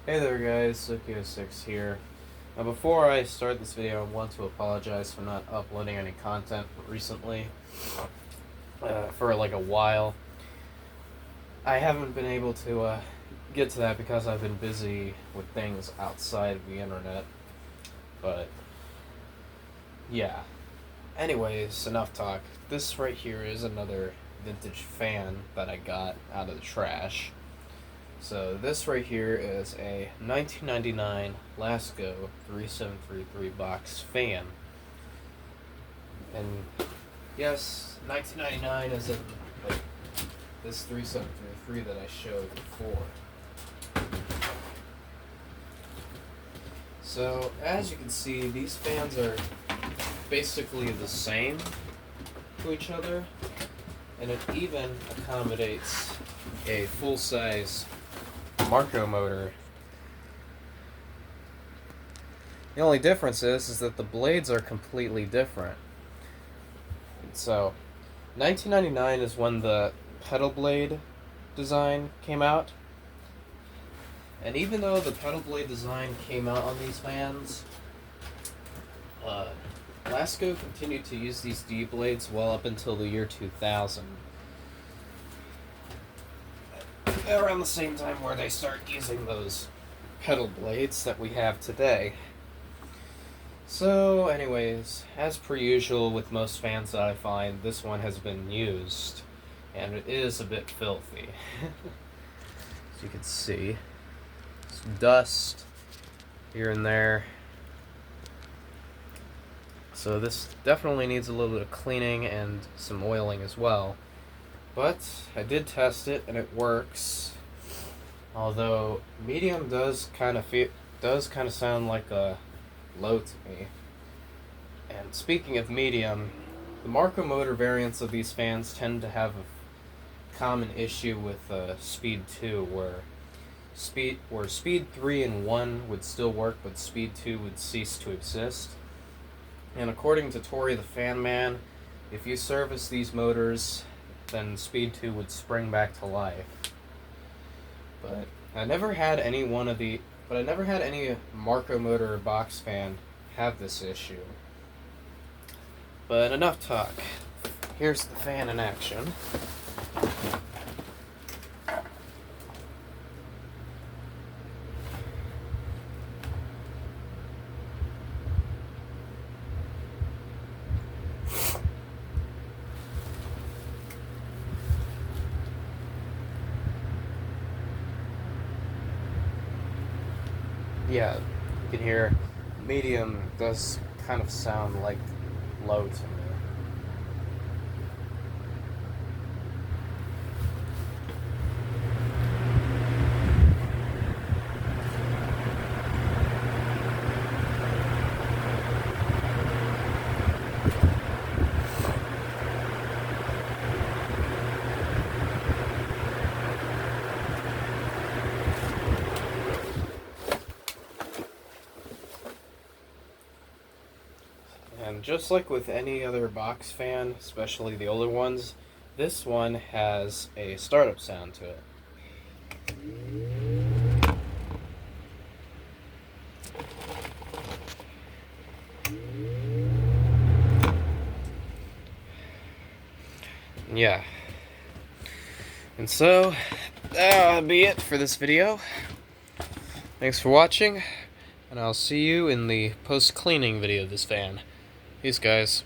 Hey there guys, Lasko here. Now before I start this video, I want to apologize for not uploading any content recently. For like a while. I haven't been able to get to that because I've been busy with things outside of the internet. But yeah. Anyways, enough talk. This right here is another vintage fan that I got out of the trash. So this right here is a 1999 Lasko 3733 box fan. And yes, 1999 is in like this 3733 that I showed before. So as you can see, these fans are basically the same to each other, and it even accommodates a full-size Marco motor. The only difference is that the blades are completely different. So, 1999 is when the pedal blade design came out. And even though the pedal blade design came out on these fans, Lasko continued to use these D blades well up until the year 2000. Around the same time where they start using those pedal blades that we have today. So anyways, as per usual with most fans that I find, this one has been used, and it is a bit filthy. As you can see, some dust here and there. So this definitely needs a little bit of cleaning and some oiling as well. But I did test it and it works. Although medium does kind of sound like a low to me. And speaking of medium, the Marco motor variants of these fans tend to have a common issue with speed 2, where speed 3 and 1 would still work, but speed 2 would cease to exist. And according to Tori the Fan Man, if you service these motors, then speed 2 would spring back to life. But I never had any Marco motor box fan have this issue. But enough talk. Here's the fan in action. Yeah, you can hear medium does kind of sound like low to me. And just like with any other box fan, especially the older ones, this one has a startup sound to it. Yeah. And so, that'll be it for this video. Thanks for watching, and I'll see you in the post-cleaning video of this fan. Peace, guys.